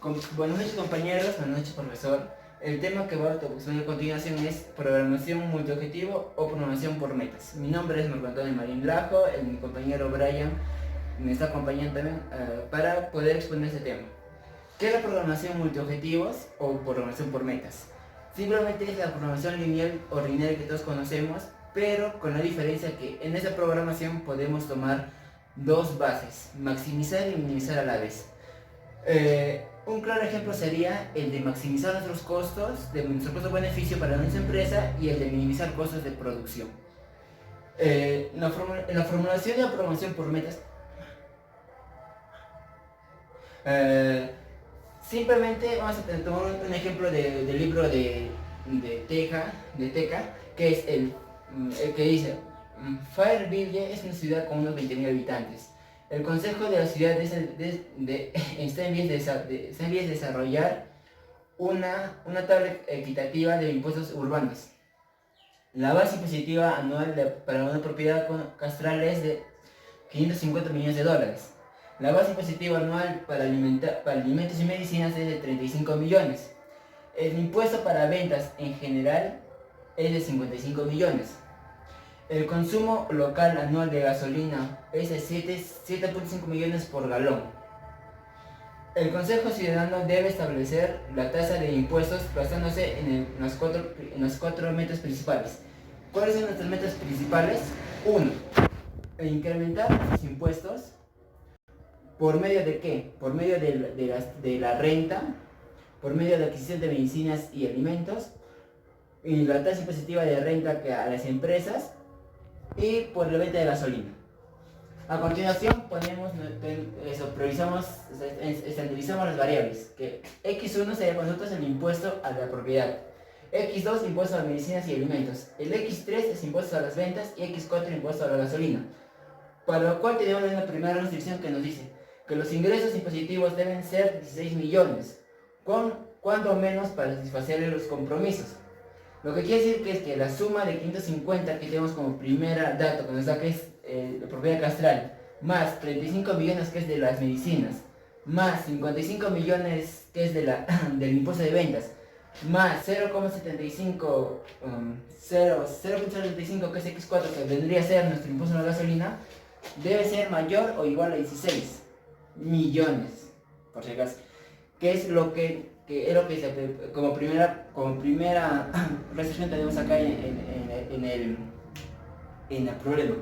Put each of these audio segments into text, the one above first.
Buenas noches compañeros, buenas noches profesor. El tema que voy a exponer a continuación es programación multiobjetivo o programación por metas. Mi nombre es Marco Antonio Marín Lajo, mi compañero Brian me está acompañando también para poder exponer este tema. ¿Qué es la programación multiobjetivos o programación por metas? Simplemente es la programación lineal o lineal que todos conocemos, pero con la diferencia que en esa programación podemos tomar dos bases, maximizar y minimizar a la vez. Un claro ejemplo sería el de maximizar nuestros costos, de nuestro costo-beneficio para nuestra empresa, y el de minimizar costos de producción. En la formulación de la programación por metas, simplemente vamos a tomar un ejemplo del libro de Teca, que es el que dice: Fairville es una ciudad con unos 20.000 habitantes. El consejo de la ciudad está en vías de desarrollar una tabla equitativa de impuestos urbanos. La base impositiva anual para una propiedad catastral es de 550 millones de dólares. La base impositiva anual para alimentos y medicinas es de 35 millones. El impuesto para ventas en general es de 55 millones. El consumo local anual de gasolina es de 7.5 millones por galón. El Consejo Ciudadano debe establecer la tasa de impuestos basándose en las cuatro metas principales. ¿Cuáles son nuestras metas principales? 1. Incrementar los impuestos. ¿Por medio de qué? Por medio de la renta, por medio de la adquisición de medicinas y alimentos, y la tasa impositiva de renta a las empresas, y por la venta de gasolina. A continuación estandarizamos las variables, que X1 sería para nosotros el impuesto a la propiedad, X2 impuesto a las medicinas y alimentos, el X3 es impuesto a las ventas y X4 impuesto a la gasolina. Para lo cual tenemos una primera restricción que nos dice que los ingresos impositivos deben ser 16 millones, cuanto menos para satisfacer los compromisos. Lo que quiere decir que es que la suma de 550 que tenemos como primera dato que nos da que es la propiedad catastral, más 35 millones que es de las medicinas, más 55 millones que es del impuesto de ventas, más 0,75 que es X4 que vendría a ser nuestro impuesto a la gasolina, debe ser mayor o igual a 16 millones, por si acaso, que es lo que es lo que como primera restricción tenemos acá en el problema.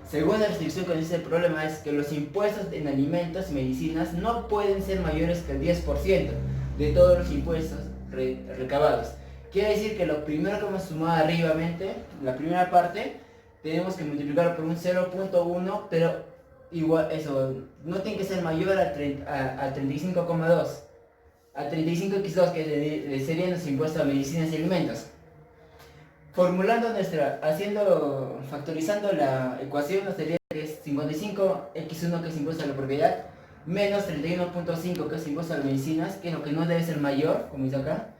Segunda restricción que dice el problema es que los impuestos en alimentos y medicinas no pueden ser mayores que el 10% de todos los impuestos recabados. Quiere decir que lo primero que hemos sumado arribamente, la primera parte, tenemos que multiplicar por un 0.1, pero igual eso no tiene que ser mayor a 35,2. A 35x2, que serían los impuestos a medicinas y alimentos. Factorizando la ecuación, nos sería que es 55x1 que es impuesto a la propiedad, menos 31.5 que es impuesto a las medicinas, que es lo que no debe ser mayor, como dice acá,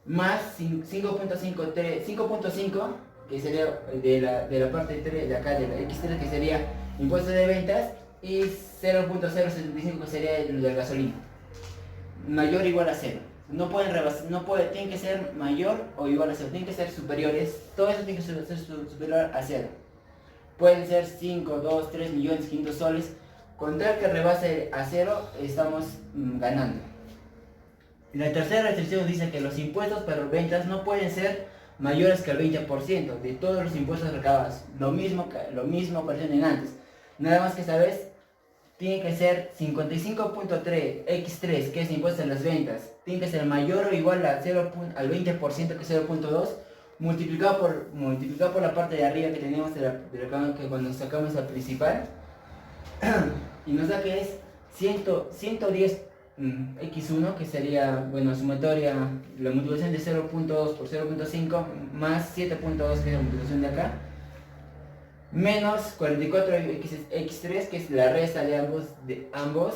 más 5.5 que sería de la parte 3 de acá, de la x3, que sería impuesto de ventas, y 0.075 que sería el de gasolina. Mayor o igual a 0. Tienen que ser mayor o igual a 0. Tienen que ser superiores. Todo eso tiene que ser superior a 0. Pueden ser 5, 2, 3 millones 500 soles. Con tal que rebase a 0, estamos ganando. La tercera restricción dice que los impuestos para ventas no pueden ser mayores que el 20% de todos los impuestos recabados. Lo mismo apareció antes. Nada más que esta vez tiene que ser 55.3 X3, que es impuesto en las ventas, tiene que ser mayor o igual al 20%, que es 0.2, multiplicado por la parte de arriba que tenemos que cuando sacamos la principal, y nos da que es 110 X1, que sería, bueno, sumatoria, la multiplicación de 0.2 por 0.5, más 7.2, que es la multiplicación de acá, menos 44 x3, que es la resta de ambos,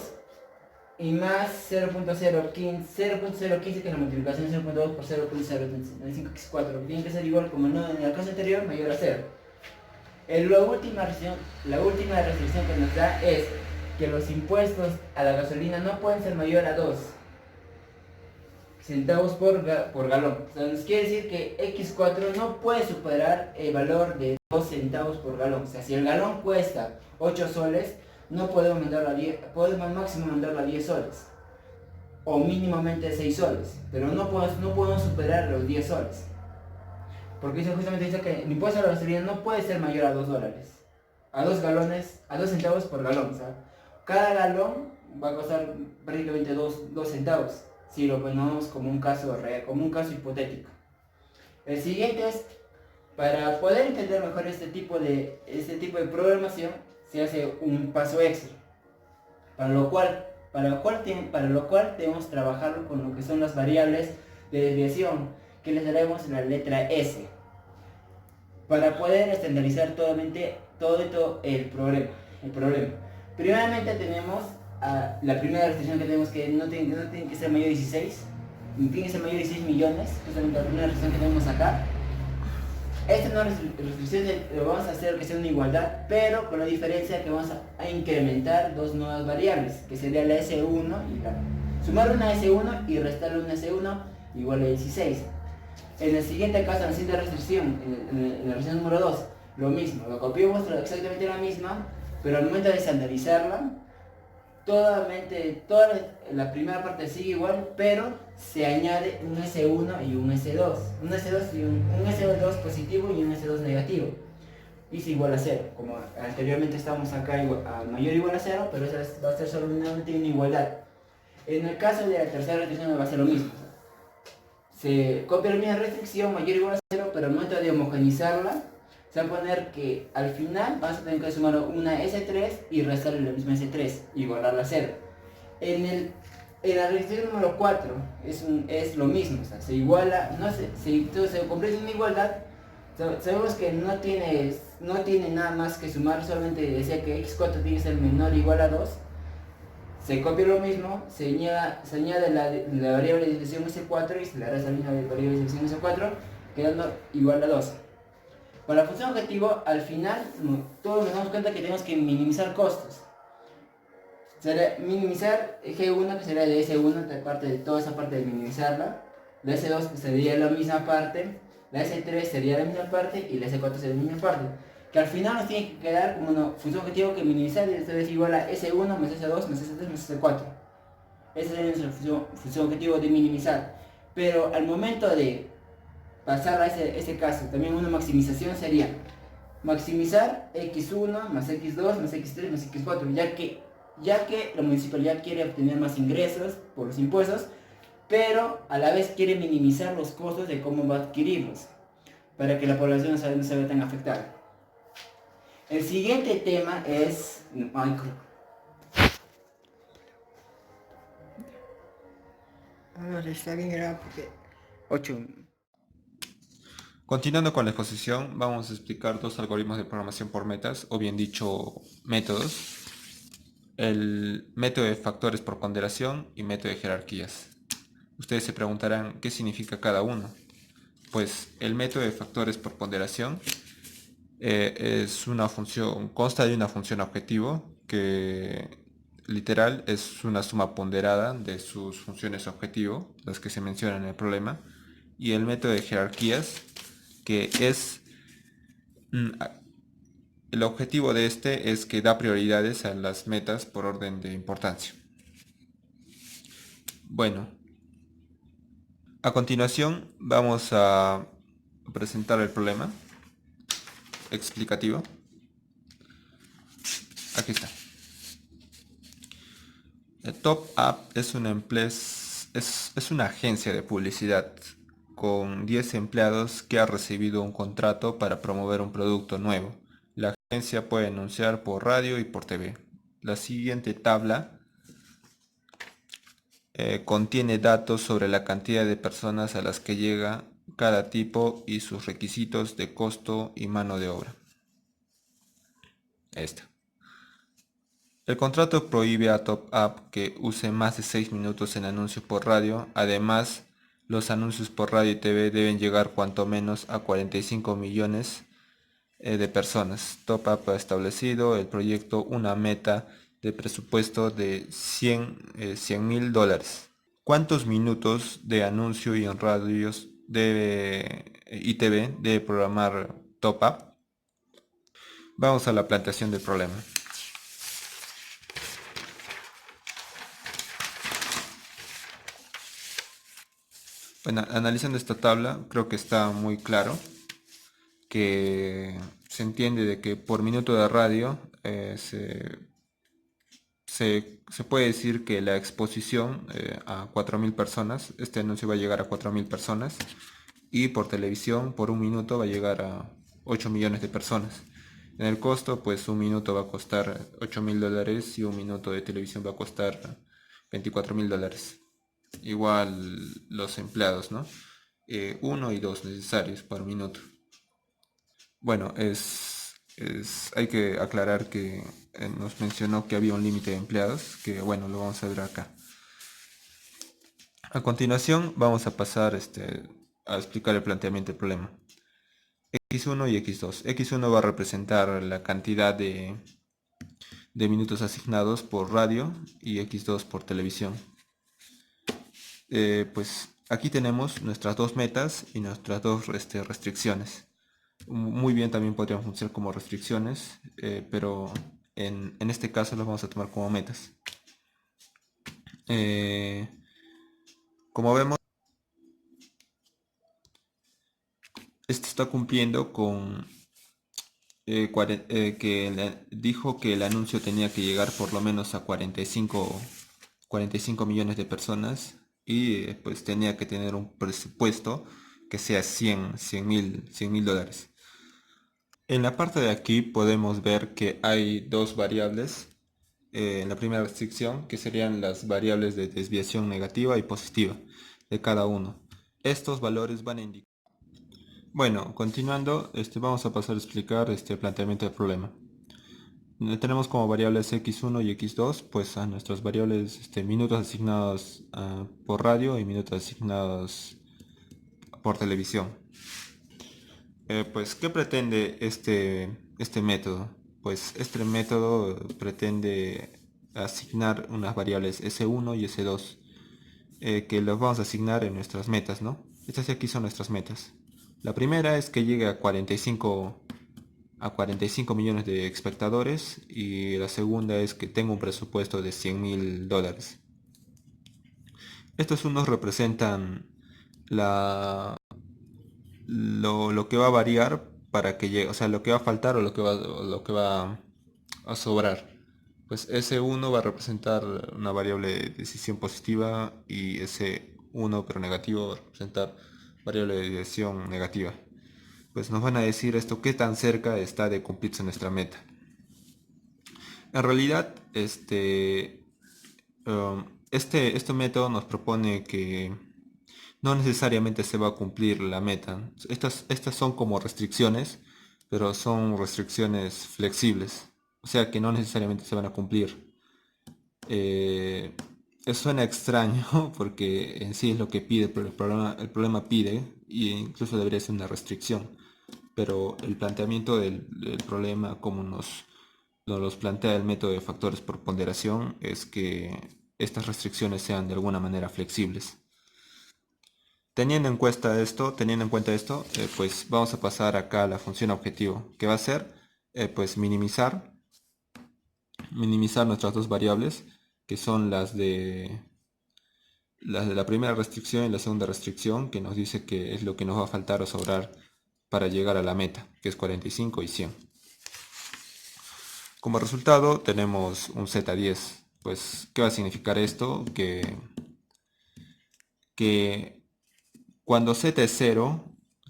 y más 0.015, que es la multiplicación de 0.2 por 0.035x4, tiene que ser igual como en el caso anterior, mayor a 0. La última restricción que nos da es que los impuestos a la gasolina no pueden ser mayor a 2. centavos por galón. O sea, nos quiere decir que X4 no puede superar el valor de 2 centavos por galón. O sea, si el galón cuesta 8 soles, no podemos mandarlo a 10, podemos máximo mandarlo a 10 soles. O mínimamente 6 soles. Pero no podemos superar los 10 soles. Porque justamente dice que el impuesto a la gasolina no puede ser mayor a 2 dólares. A 2 galones, a 2 centavos por galón. O sea, cada galón va a costar prácticamente 2 centavos. Si lo ponemos como un caso real, como un caso hipotético. El siguiente es, para poder entender mejor este tipo de programación, se hace un paso extra. Para lo cual debemos trabajar con lo que son las variables de desviación, que les daremos la letra S, para poder estandarizar todo el problema. Primeramente tenemos la primera restricción que tenemos, que no tiene que ser mayor de 16, tiene que ser mayor de 16 millones, justamente la primera restricción que tenemos acá. Esta nueva restricción lo vamos a hacer que sea una igualdad, pero con la diferencia que vamos a incrementar dos nuevas variables, que sería la S1 y la... Sumar una S1 y restarle una S1 igual a 16. En el siguiente caso, en la siguiente restricción, en la restricción número 2, lo mismo, lo copiamos exactamente la misma, pero al momento de estandarizarla, toda la primera parte sigue igual, pero se añade un S1 y un S2. Un S2 y un S2 positivo y un S2 negativo. Y es igual a 0. Como anteriormente estamos acá a mayor o igual a 0, pero esa va a ser solamente una igualdad. En el caso de la tercera restricción va a ser lo mismo. Se copia la misma restricción, mayor o igual a 0, pero al momento de homogeneizarla, se va a poner que al final vas a tener que sumar una S3 y restarle la misma S3, igualarla a 0. En la restricción número 4 es lo mismo, o sea, se iguala, se completa una igualdad. Sabemos que no tiene nada más que sumar, solamente decía que x4 tiene que ser menor o igual a 2. Se copia lo mismo, se añade la variable de división S4 y se le resta la misma variable de división S4, quedando igual a 2. Para la función objetivo, al final, todos nos damos cuenta que tenemos que minimizar costos. Será minimizar G1, que sería de S1, de toda esa parte de minimizarla. La S2 sería la misma parte, la S3 sería la misma parte y la S4 sería la misma parte. Que al final nos tiene que quedar como una función objetivo que minimizar, y esto es igual a S1 más S2 más S3 más S4. Esa sería nuestra función objetivo de minimizar. Pero al momento de pasar a ese caso, también una maximización sería maximizar x1 más x2 más x3 más x4, ya que la municipalidad quiere obtener más ingresos por los impuestos, pero a la vez quiere minimizar los costos de cómo va a adquirirlos, para que la población no se vea tan afectada. El siguiente tema es... Está bien grabado porque... 8. Continuando con la exposición, vamos a explicar dos algoritmos de programación por metas, o bien dicho, métodos. El método de factores por ponderación y método de jerarquías. Ustedes se preguntarán qué significa cada uno. Pues el método de factores por ponderación es una función, consta de una función objetivo que literal es una suma ponderada de sus funciones objetivo, las que se mencionan en el problema, y el método de jerarquías, que es el objetivo de este es que da prioridades a las metas por orden de importancia. Bueno, a continuación vamos a presentar el problema explicativo. Aquí está. El Top Up es una agencia de publicidad con 10 empleados que ha recibido un contrato para promover un producto nuevo. La agencia puede anunciar por radio y por TV. La siguiente tabla contiene datos sobre la cantidad de personas a las que llega cada tipo y sus requisitos de costo y mano de obra. Esta. El contrato prohíbe a Top Up que use más de 6 minutos en anuncios por radio. Además, los anuncios por radio y TV deben llegar cuanto menos a 45 millones de personas. Top Up ha establecido el proyecto una meta de presupuesto de $100,000. ¿Cuántos minutos de anuncio y en radios debe y TV debe programar Top Up? Vamos a la planteación del problema. Bueno, analizando esta tabla, creo que está muy claro que se entiende de que por minuto de radio se puede decir que la exposición a 4.000 personas, este anuncio va a llegar a 4.000 personas, y por televisión por un minuto va a llegar a 8 millones de personas. En el costo, pues un minuto va a costar $8.000 y un minuto de televisión va a costar $24.000. Igual los empleados, ¿no? 1 y 2 necesarios por minuto. Bueno, hay que aclarar que nos mencionó que había un límite de empleados, que bueno, lo vamos a ver acá. A continuación vamos a pasar a explicar el planteamiento del problema. X1 y X2. X1 va a representar la cantidad de minutos asignados por radio y X2 por televisión. Pues aquí tenemos nuestras dos metas y nuestras dos restricciones. Muy bien, también podrían funcionar como restricciones, pero en este caso los vamos a tomar como metas. Como vemos, esto está cumpliendo con que dijo que el anuncio tenía que llegar por lo menos a 45 millones de personas y pues tenía que tener un presupuesto que sea 100 mil dólares. En la parte de aquí podemos ver que hay dos variables en la primera restricción, que serían las variables de desviación negativa y positiva de cada uno. Estos valores van a indicar. Bueno, continuando, vamos a pasar a explicar el planteamiento del problema. Tenemos como variables x1 y x2, pues a nuestras variables minutos asignados por radio y minutos asignados por televisión. Pues, ¿qué pretende este método? Pues este método pretende asignar unas variables S1 y S2 que los vamos a asignar en nuestras metas, ¿no? Estas de aquí son nuestras metas. La primera es que llegue a 45 millones de espectadores y la segunda es que tenga un presupuesto de $100.000. Estos unos representan lo que va a variar para que llegue, o sea, lo que va a faltar o lo que va a sobrar. Pues S1 va a representar una variable de decisión positiva y S1 pero negativo va a representar variable de decisión negativa. Pues nos van a decir esto qué tan cerca está de cumplirse nuestra meta. En realidad, este método nos propone que no necesariamente se va a cumplir la meta. Estas son como restricciones, pero son restricciones flexibles, o sea que no necesariamente se van a cumplir. Eso suena extraño porque en sí es lo que pide, pero el problema pide, e incluso debería ser una restricción. Pero el planteamiento del problema, como nos los plantea el método de factores por ponderación, es que estas restricciones sean de alguna manera flexibles. Teniendo en cuenta esto, pues vamos a pasar acá a la función objetivo, que va a ser pues minimizar nuestras dos variables, que son las de la primera restricción y la segunda restricción, que nos dice que es lo que nos va a faltar o sobrar para llegar a la meta, que es 45 y 100. Como resultado tenemos un Z10. Pues, ¿qué va a significar esto? Que cuando Z es 0,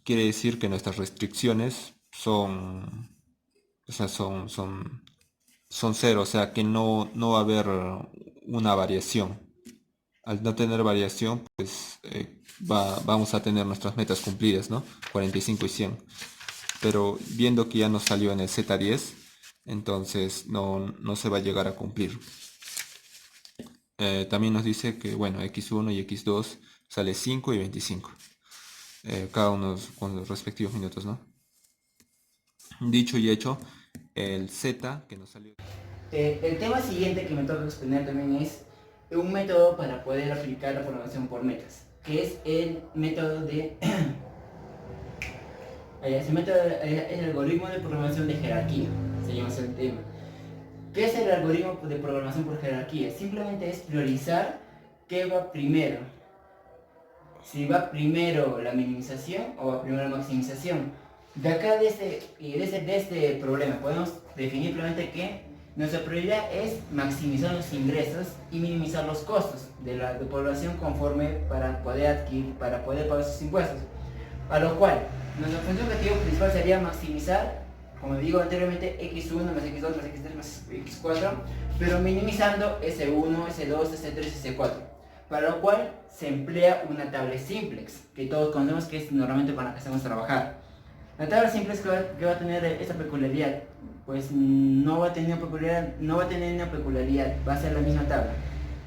quiere decir que nuestras restricciones son 0, o sea que no va a haber una variación. Al no tener variación, pues vamos a tener nuestras metas cumplidas, ¿no? 45 y 100. Pero viendo que ya nos salió en el Z10, entonces no se va a llegar a cumplir. También nos dice que, bueno, X1 y X2 sale 5 y 25. Cada uno con los respectivos minutos, ¿no? Dicho y hecho, el Z que nos salió... El tema siguiente que me toca exponer también es un método para poder aplicar la programación por metas, que es el método de ese método es el algoritmo de programación de jerarquía, se llama así el tema. ¿Qué es el algoritmo de programación por jerarquía? Simplemente es priorizar qué va primero. Si va primero la minimización o va primero la maximización. De acá, de este problema, podemos definir simplemente que nuestra prioridad es maximizar los ingresos y minimizar los costos de la población conforme para poder pagar sus impuestos. A lo cual, nuestra función objetivo principal sería maximizar, como digo anteriormente, x1 más x2 más x3 más x4, pero minimizando S1, S2, S3 y S4. Para lo cual se emplea una tabla simplex, que todos conocemos que es normalmente para la que hacemos trabajar. La tabla simplex que va a tener esta peculiaridad, pues no va a tener una peculiaridad, va a ser la misma tabla.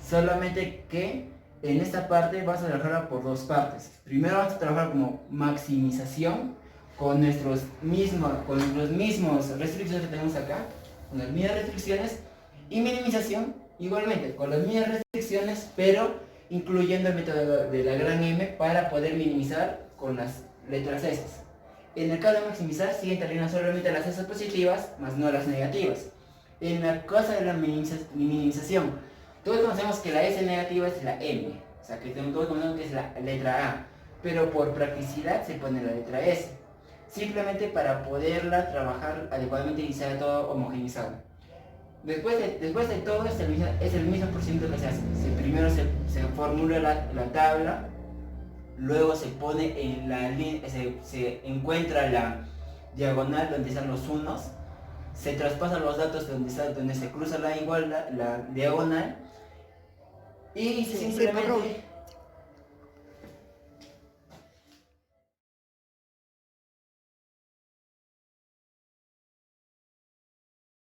Solamente que en esta parte vas a trabajar por dos partes. Primero vamos a trabajar como maximización con nuestros mismos restricciones que tenemos acá, con las mismas restricciones, y minimización igualmente con las mismas restricciones, pero incluyendo el método de la gran M para poder minimizar con las letras S. En el caso de maximizar, siguen teniendo solamente las S positivas, más no las negativas. En la cosa de la minimización, todos conocemos que la S negativa es la M, o sea que todos conocemos que es la letra A, pero por practicidad se pone la letra S, simplemente para poderla trabajar adecuadamente y sea todo homogeneizado. Después de todo es el mismo procedimiento que se hace. Primero se formula la tabla, luego se pone en la línea, se encuentra la diagonal donde están los unos, se traspasan los datos donde se cruza la diagonal y simplemente